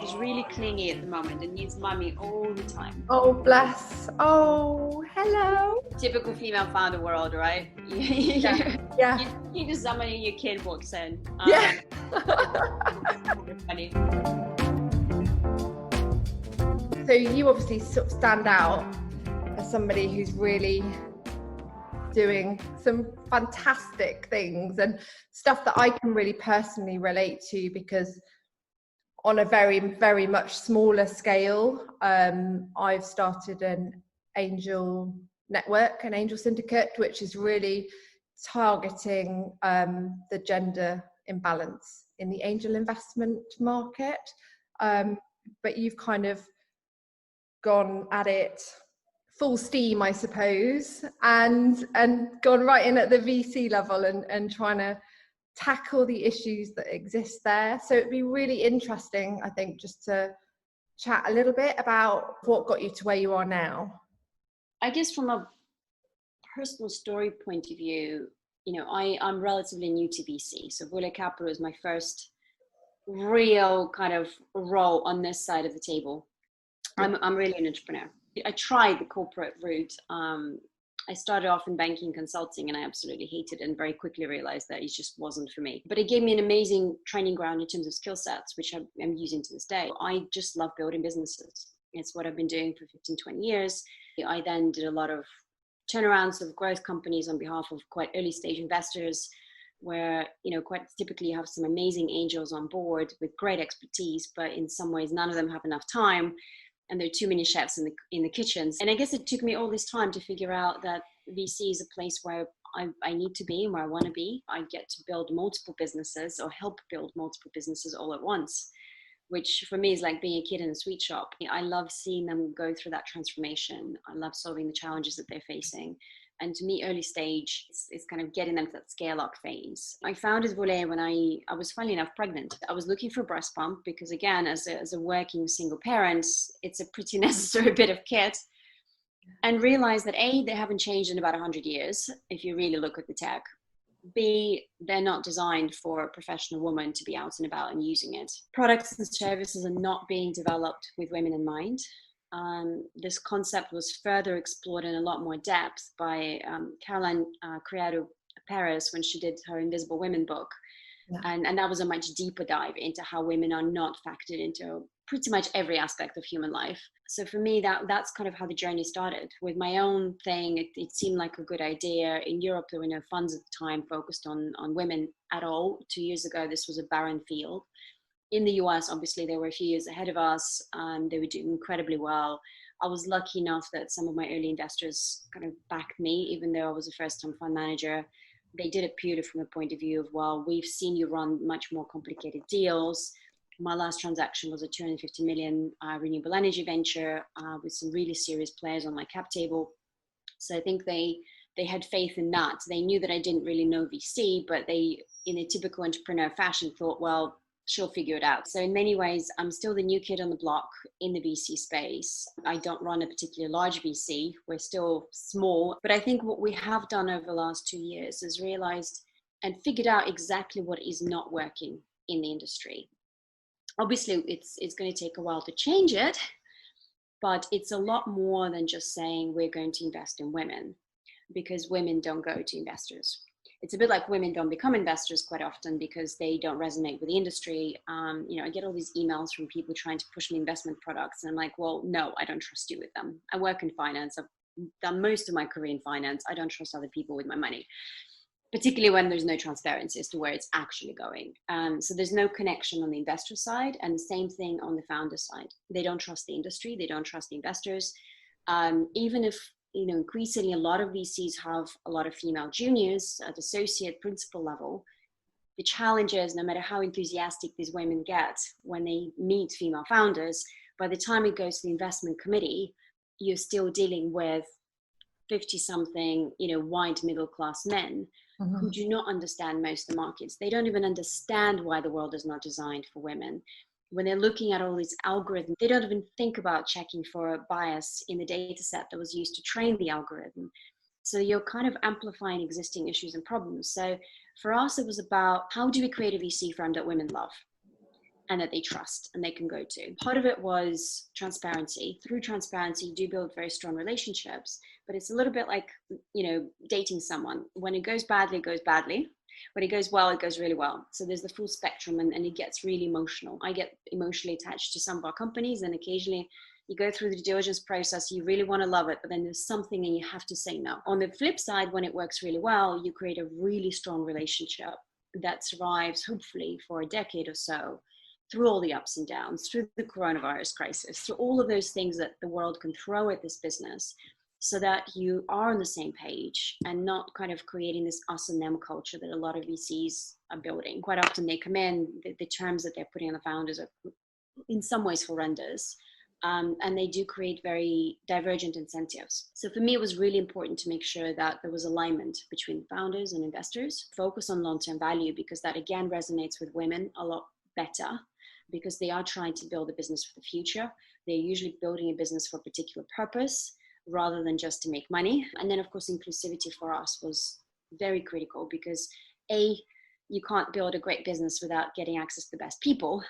She's really clingy at the moment and needs mommy all the time. Oh, bless. Oh, hello. Typical female founder world, right? Yeah. You need to summon and your kid walks in. Yeah. Funny. So you obviously sort of stand out as somebody who's really doing some fantastic things and stuff that I can really personally relate to, because on a very, very much smaller scale, I've started an angel network, an angel syndicate, which is really targeting the gender imbalance in the angel investment market. But you've kind of gone at it full steam, I suppose, and gone right in at the VC level and trying to tackle the issues that exist there. So it'd be really interesting, I think, just to chat a little bit about what got you to where you are now. I guess from a personal story point of view, I'm relatively new to VC. So Voula Capital is my first real kind of role on this side of the table. I'm really an entrepreneur. I tried the corporate route. I started off in banking consulting and I absolutely hated it and very quickly realized that it just wasn't for me. But it gave me an amazing training ground in terms of skill sets, which I'm using to this day. I just love building businesses. It's what I've been doing for 15, 20 years. I then did a lot of turnarounds of growth companies on behalf of quite early stage investors where, quite typically you have some amazing angels on board with great expertise, but in some ways none of them have enough time. And there are too many chefs in the kitchens. And I guess it took me all this time to figure out that VC is a place where I need to be and where I want to be. I get to build multiple businesses or help build multiple businesses all at once, which for me is like being a kid in a sweet shop. I love seeing them go through that transformation. I love solving the challenges that they're facing. And to me, early stage is kind of getting them to that scale up phase. I founded Voula when I was, funnily enough, pregnant. I was looking for a breast pump because, again, as a working single parent, it's a pretty necessary bit of kit. And realized that A, they haven't changed in about 100 years, if you really look at the tech. B, they're not designed for a professional woman to be out and about and using it. Products and services are not being developed with women in mind. This concept was further explored in a lot more depth by Caroline Criado Perez when she did her Invisible Women book. Yeah. And that was a much deeper dive into how women are not factored into pretty much every aspect of human life. So for me, that's kind of how the journey started. With my own thing, it seemed like a good idea. In Europe, there were no funds at the time focused on women at all. 2 years ago, this was a barren field. In the US, obviously, they were a few years ahead of us. They were doing incredibly well. I was lucky enough that some of my early investors kind of backed me, even though I was a first-time fund manager. They did it purely from a point of view of, well, we've seen you run much more complicated deals. My last transaction was a 250 million renewable energy venture with some really serious players on my cap table. So I think they had faith in that. They knew that I didn't really know VC, but they, in a typical entrepreneur fashion, thought, well, she'll figure it out. So in many ways, I'm still the new kid on the block in the VC space. I don't run a particularly large VC. We're still small. But I think what we have done over the last 2 years is realized and figured out exactly what is not working in the industry. Obviously, it's going to take a while to change it, but it's a lot more than just saying we're going to invest in women, because women don't go to investors. It's a bit like women don't become investors quite often because they don't resonate with the industry. I get all these emails from people trying to push me investment products. And I'm like, well, no, I don't trust you with them. I work in finance. I've done most of my career in finance. I don't trust other people with my money, particularly when there's no transparency as to where it's actually going. So there's no connection on the investor side, and the same thing on the founder side. They don't trust the industry. They don't trust the investors. Even if, increasingly a lot of VCs have a lot of female juniors at associate principal level, the challenge is no matter how enthusiastic these women get when they meet female founders, by the time it goes to the investment committee, you're still dealing with 50-something, white middle-class men who do not understand most of the markets. They don't even understand why the world is not designed for women. When they're looking at all these algorithms, they don't even think about checking for a bias in the data set that was used to train the algorithm. So you're kind of amplifying existing issues and problems. So for us, it was about how do we create a VC firm that women love? and that they trust and they can go to. Part of it was transparency. Through transparency, you do build very strong relationships, but it's a little bit like, dating someone. When it goes badly, it goes badly. When it goes well, it goes really well. So there's the full spectrum, and it gets really emotional. I get emotionally attached to some of our companies, and occasionally you go through the due diligence process, you really want to love it, but then there's something and you have to say no. On the flip side, when it works really well, you create a really strong relationship that survives, hopefully, for a decade or so, through all the ups and downs, through the coronavirus crisis, through all of those things that the world can throw at this business, so that you are on the same page and not kind of creating this us and them culture that a lot of VCs are building. Quite often they come in, the terms that they're putting on the founders are in some ways horrendous. And they do create very divergent incentives. So for me, it was really important to make sure that there was alignment between founders and investors, focus on long-term value, because that again resonates with women a lot better, because they are trying to build a business for the future. They're usually building a business for a particular purpose rather than just to make money. And then of course, inclusivity for us was very critical, because you can't build a great business without getting access to the best people.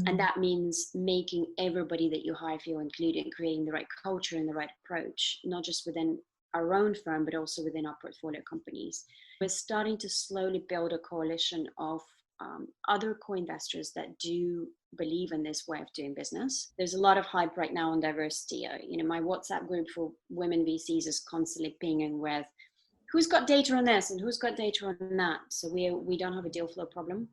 And that means making everybody that you hire feel included, creating the right culture and the right approach, not just within our own firm, but also within our portfolio companies. We're starting to slowly build a coalition of other co-investors that do believe in this way of doing business. There's a lot of hype right now on diversity. My WhatsApp group for women VCs is constantly pinging with who's got data on this and who's got data on that. So we don't have a deal flow problem.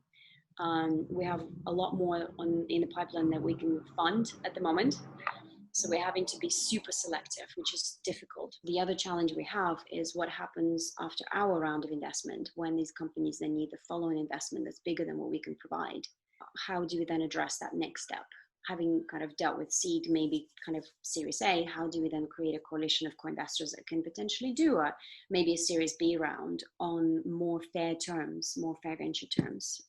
We have a lot more in the pipeline that we can fund at the moment. So we're having to be super selective, which is difficult. The other challenge we have is what happens after our round of investment, when these companies then need the following investment that's bigger than what we can provide. How do we then address that next step? Having kind of dealt with seed, maybe kind of Series A, how do we then create a coalition of co-investors that can potentially do maybe a Series B round on more fair terms, more fair venture terms?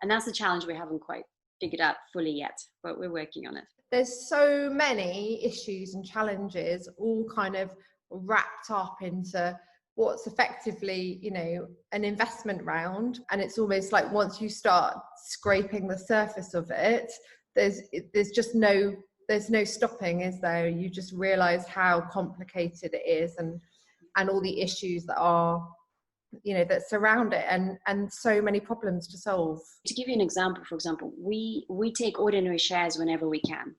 And that's the challenge we haven't quite figured out fully yet, but we're working on it. There's so many issues and challenges all kind of wrapped up into what's effectively, an investment round. And it's almost like once you start scraping the surface of it, there's just no stopping, is there? You just realize how complicated it is, and all the issues that are, that surround it, and so many problems to solve. To give you an example, for example, we take ordinary shares whenever we can.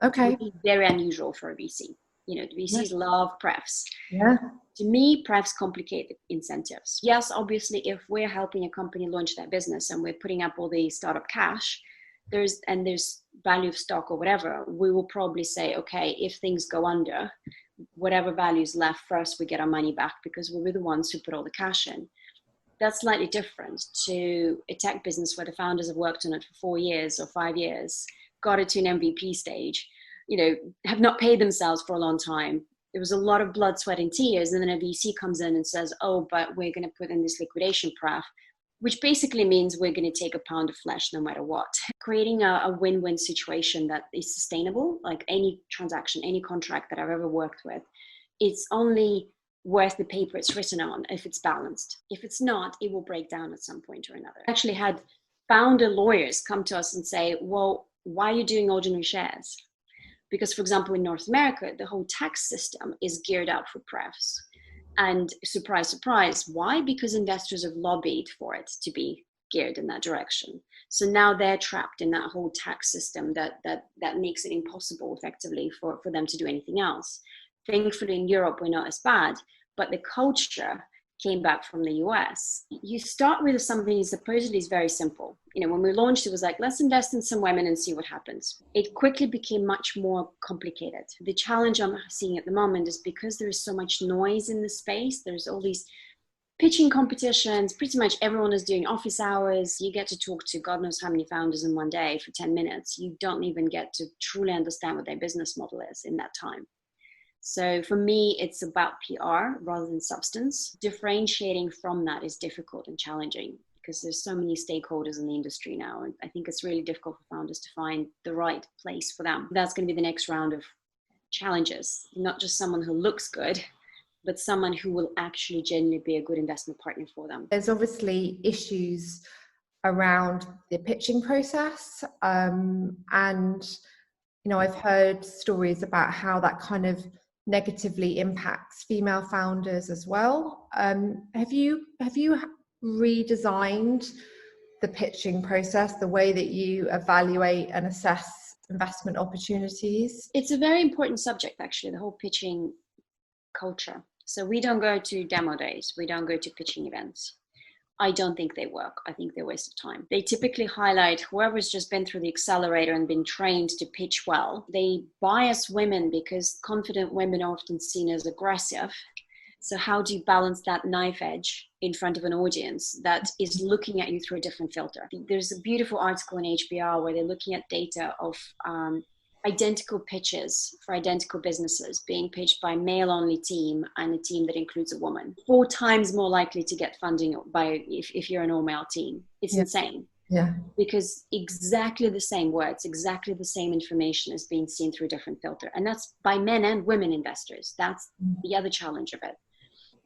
Okay. Which is very unusual for a VC. The VCs love prefs. Yeah. To me, prefs complicate the incentives. Yes, obviously, if we're helping a company launch their business and we're putting up all the startup cash, there's value of stock or whatever, we will probably say, okay, if things go under, whatever value is left first, we get our money back, because we were the ones who put all the cash in. That's slightly different to a tech business where the founders have worked on it for 4 years or 5 years, got it to an MVP stage, have not paid themselves for a long time. There was a lot of blood, sweat, and tears. And then a VC comes in and says, oh, but we're going to put in this liquidation pref, which basically means we're going to take a pound of flesh no matter what. Creating a win-win situation that is sustainable, like any transaction, any contract that I've ever worked with, it's only worth the paper it's written on if it's balanced. If it's not, it will break down at some point or another. I actually had founder lawyers come to us and say, well, why are you doing ordinary shares? Because, for example, in North America, the whole tax system is geared up for prefs. And surprise, surprise, why? Because investors have lobbied for it to be geared in that direction. So now they're trapped in that whole tax system that makes it impossible effectively for them to do anything else. Thankfully, in Europe, we're not as bad, but the culture came back from the US. You start with something that supposedly is very simple. When we launched, it was like, let's invest in some women and see what happens. It quickly became much more complicated. The challenge I'm seeing at the moment is because there is so much noise in the space, there's all these pitching competitions, pretty much everyone is doing office hours. You get to talk to God knows how many founders in one day for 10 minutes. You don't even get to truly understand what their business model is in that time. So for me, it's about PR rather than substance. Differentiating from that is difficult and challenging because there's so many stakeholders in the industry now. And I think it's really difficult for founders to find the right place for them. That's going to be the next round of challenges, not just someone who looks good, but someone who will actually genuinely be a good investment partner for them. There's obviously issues around the pitching process. And, you know, I've heard stories about how that kind of negatively impacts female founders as well. Have you redesigned the pitching process, the way that you evaluate and assess investment opportunities? It's a very important subject, actually, the whole pitching culture. So we don't go to demo days, we don't go to pitching events. I don't think they work. I think they're a waste of time. They typically highlight whoever's just been through the accelerator and been trained to pitch well. They bias women because confident women are often seen as aggressive. So how do you balance that knife edge in front of an audience that is looking at you through a different filter? There's a beautiful article in HBR where they're looking at data of identical pitches for identical businesses being pitched by male-only team and a team that includes a woman. 4 times more likely to get funding by if you're an all-male team. It's insane. Yeah. Because exactly the same words, exactly the same information is being seen through a different filter. And that's by men and women investors. That's the other challenge of it.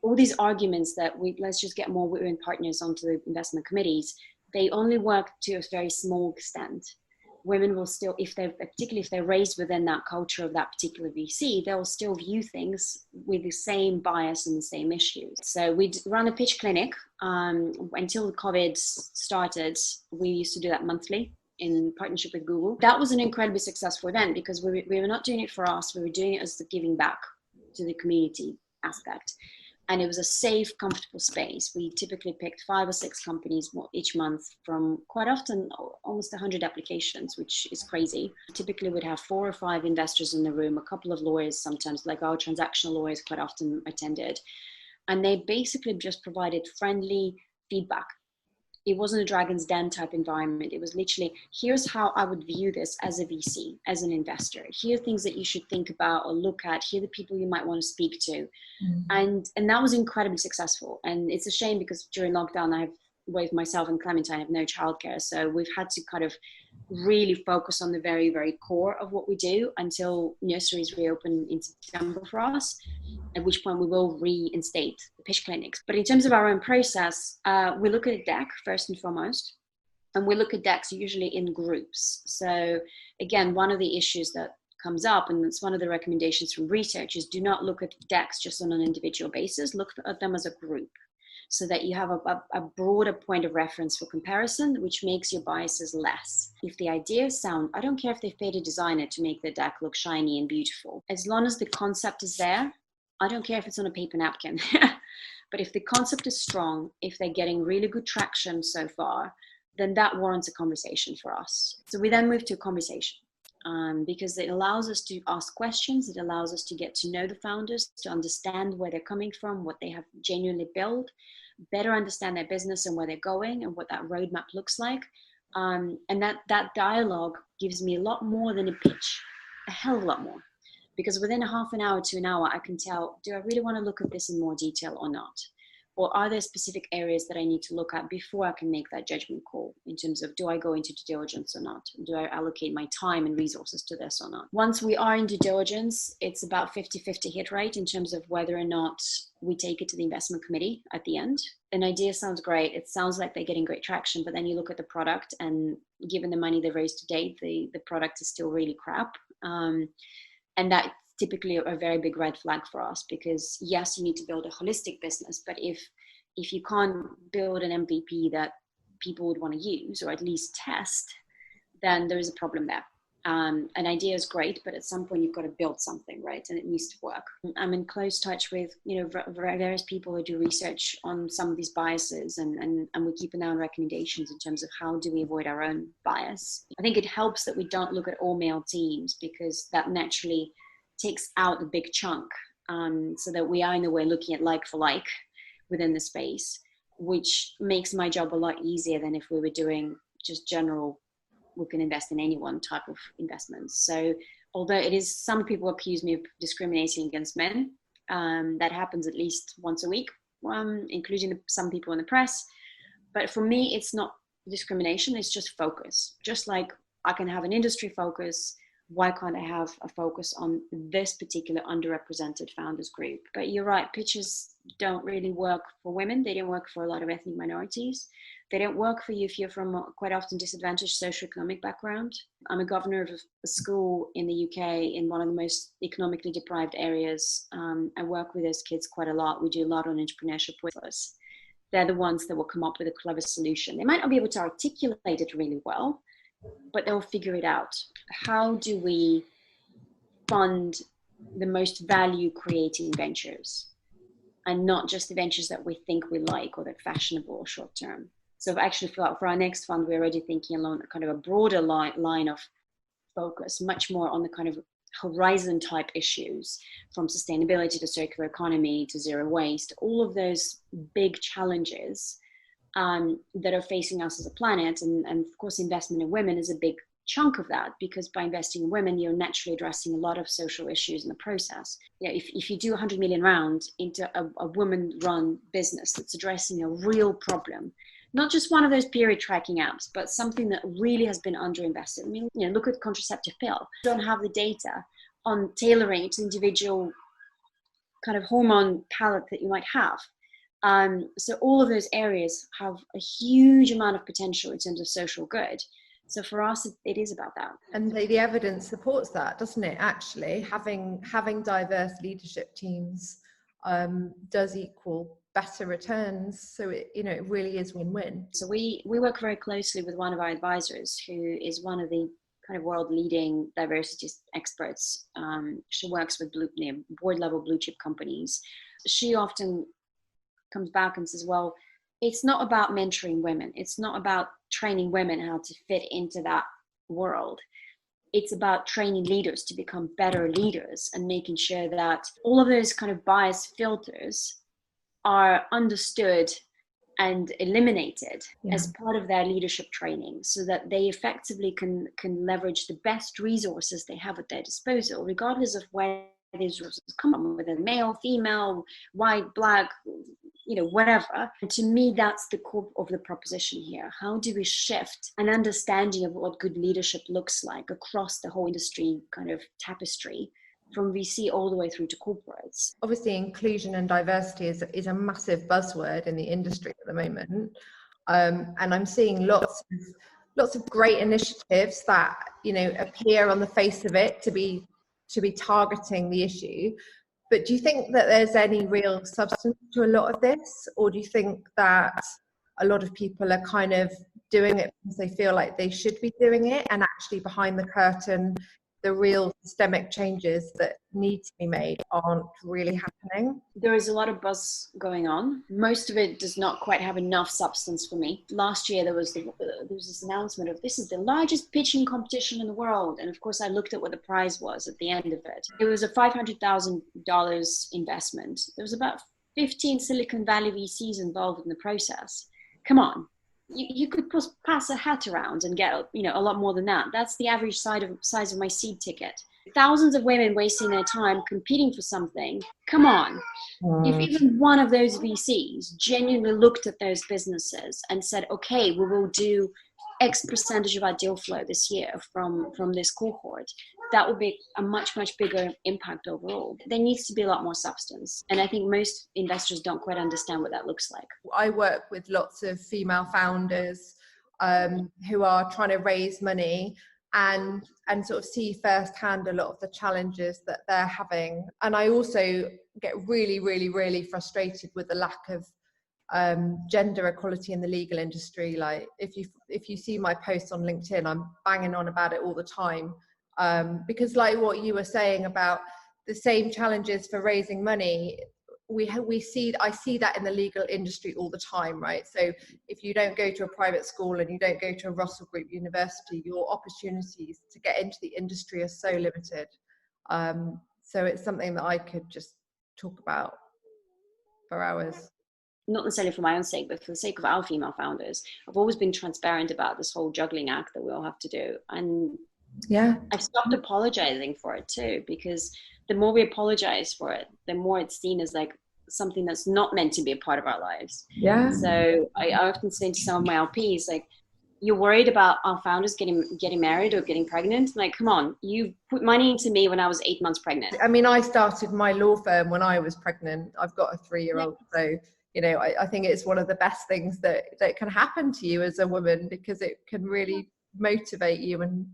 All these arguments that let's just get more women partners onto the investment committees, they only work to a very small extent. Women will still, particularly if they're raised within that culture of that particular VC, they'll still view things with the same bias and the same issues. So we run a pitch clinic. Until COVID started, we used to do that monthly in partnership with Google. That was an incredibly successful event because we were not doing it for us. We were doing it as the giving back to the community aspect. And it was a safe, comfortable space. We typically picked 5 or 6 companies each month from quite often almost 100 applications, which is crazy. Typically we'd have 4 or 5 investors in the room, a couple of lawyers sometimes, like our transactional lawyers quite often attended. And they basically just provided friendly feedback. It wasn't a Dragon's Den type environment. It was literally, here's how I would view this as a VC, as an investor. Here are things that you should think about or look at. Here are the people you might want to speak to. And that was incredibly successful. And it's a shame because during lockdown, with myself and Clementine, have no childcare. So we've had to kind of really focus on the very, very core of what we do until nurseries reopen in September for us, at which point we will reinstate the pitch clinics. But in terms of our own process, we look at a deck first and foremost, and we look at decks usually in groups. So again, one of the issues that comes up, and it's one of the recommendations from research, is do not look at decks just on an individual basis, look at them as a group, so that you have a broader point of reference for comparison, which makes your biases less. If the ideas sound, I don't care if they've paid a designer to make the deck look shiny and beautiful. As long as the concept is there, I don't care if it's on a paper napkin. But if the concept is strong, if they're getting really good traction so far, then that warrants a conversation for us. So we then move to a conversation. Because it allows us to ask questions, it allows us to get to know the founders, to understand where they're coming from, what they have genuinely built, better understand their business and where they're going and what that roadmap looks like. And that dialogue gives me a lot more than a pitch, a hell of a lot more. Because within a half an hour to an hour, I can tell, do I really want to look at this in more detail or not? Or are there specific areas that I need to look at before I can make that judgment call in terms of, do I go into due diligence or not? Do I allocate my time and resources to this or not? Once we are in due diligence, it's about 50-50 hit rate in terms of whether or not we take it to the investment committee at the end. An idea sounds great. It sounds like they're getting great traction, but then you look at the product and given the money they've raised to date, the product is still really crap. And that typically a very big red flag for us, because yes, you need to build a holistic business, but if you can't build an MVP that people would want to use or at least test, then there is a problem there. An idea is great, but at some point you've got to build something, right? And it needs to work. I'm in close touch with, various people who do research on some of these biases, and we keep an eye on recommendations in terms of how do we avoid our own bias. I think it helps that we don't look at all male teams, because that naturally takes out a big chunk, so that we are in a way looking at like for like within the space, which makes my job a lot easier than if we were doing just general, we can invest in any one type of investments. So although it is, some people accuse me of discriminating against men, that happens at least once a week, including some people in the press. But for me, it's not discrimination, it's just focus. Just like I can have an industry focus, why can't I have a focus on this particular underrepresented founders group? But you're right, pitches don't really work for women. They don't work for a lot of ethnic minorities. They don't work for you if you're from a quite often disadvantaged socioeconomic background. I'm a governor of a school in the UK in one of the most economically deprived areas. I work with those kids quite a lot. We do a lot on entrepreneurship with us. They're the ones that will come up with a clever solution. They might not be able to articulate it really well, but they'll figure it out. How do we fund the most value creating ventures, and not just the ventures that we think we like or that are fashionable or short term? So actually for our next fund, we're already thinking along kind of a broader line of focus, much more on the kind of horizon type issues, from sustainability to circular economy to zero waste, all of those big challenges that are facing us as a planet. And of course, investment in women is a big chunk of that, because by investing in women, you're naturally addressing a lot of social issues in the process. Yeah, if you do 100 million round into a woman-run business that's addressing a real problem, not just one of those period tracking apps, but something that really has been underinvested. I mean, look at contraceptive pill. You don't have the data on tailoring it to individual kind of hormone palette that you might have. So all of those areas have a huge amount of potential in terms of social good. So for us, it is about that. And the evidence supports that, doesn't it? Actually, having diverse leadership teams does equal better returns. So it really is win-win. So we work very closely with one of our advisors, who is one of the kind of world leading diversity experts. She works with board level blue chip companies. She often comes back and says, well, it's not about mentoring women. It's not about training women how to fit into that world. It's about training leaders to become better leaders and making sure that all of those kind of bias filters are understood and eliminated as part of their leadership training, so that they effectively can leverage the best resources they have at their disposal, regardless of where these resources come from, whether male, female, white, black, whatever. And to me, that's the core of the proposition here. How do we shift an understanding of what good leadership looks like across the whole industry kind of tapestry, from VC all the way through to corporates? Obviously, inclusion and diversity is a massive buzzword in the industry at the moment. And I'm seeing lots of great initiatives that, appear on the face of it to be targeting the issue. But do you think that there's any real substance to a lot of this? Or do you think that a lot of people are kind of doing it because they feel like they should be doing it, and actually behind the curtain, the real systemic changes that need to be made aren't really happening? There is a lot of buzz going on. Most of it does not quite have enough substance for me. Last year, there was this announcement of, this is the largest pitching competition in the world. And of course, I looked at what the prize was at the end of it. It was a $500,000 investment. There was about 15 Silicon Valley VCs involved in the process. Come on. You could pass a hat around and get a lot more than that. That's the average size of my seed ticket. Thousands of women wasting their time competing for something. Come on. If even one of those VCs genuinely looked at those businesses and said, okay, we will do X percentage of our deal flow this year from this cohort, that would be a much, much bigger impact overall. There needs to be a lot more substance. And I think most investors don't quite understand what that looks like. I work with lots of female founders who are trying to raise money and sort of see firsthand a lot of the challenges that they're having. And I also get really, really, really frustrated with the lack of gender equality in the legal industry. Like if you see my posts on LinkedIn, I'm banging on about it all the time. Because like what you were saying about the same challenges for raising money, I see that in the legal industry all the time, right? So if you don't go to a private school and you don't go to a Russell Group university, your opportunities to get into the industry are so limited. So it's something that I could just talk about for hours. Not necessarily for my own sake, but for the sake of our female founders. I've always been transparent about this whole juggling act that we all have to do. And I've stopped apologizing for it too, because the more we apologize for it, the more it's seen as like something that's not meant to be a part of our lives. So I often say to some of my LPs, like, you're worried about our founders getting married or getting pregnant. Like, come on, you put money into me when I was 8 months pregnant. I mean, I started my law firm when I was pregnant. I've got a 3-year-old, so you know, I think it's one of the best things that can happen to you as a woman, because it can really motivate you, and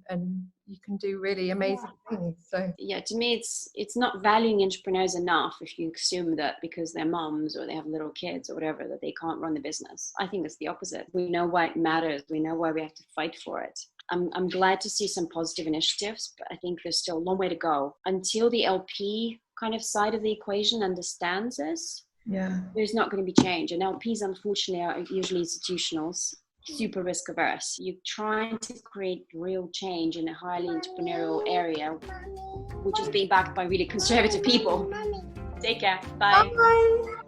you can do really amazing things. So yeah, to me it's not valuing entrepreneurs enough if you assume that because they're moms or they have little kids or whatever that they can't run the business. I think it's the opposite. We know why it matters. We know why we have to fight for it. I'm glad to see some positive initiatives, but I think there's still a long way to go until the LP kind of side of the equation understands this. Yeah, there's not going to be change. And LPs, unfortunately, are usually institutionals, super risk averse. You're trying to create real change in a highly entrepreneurial area, which is being backed by really conservative people. Take care. Bye. Bye.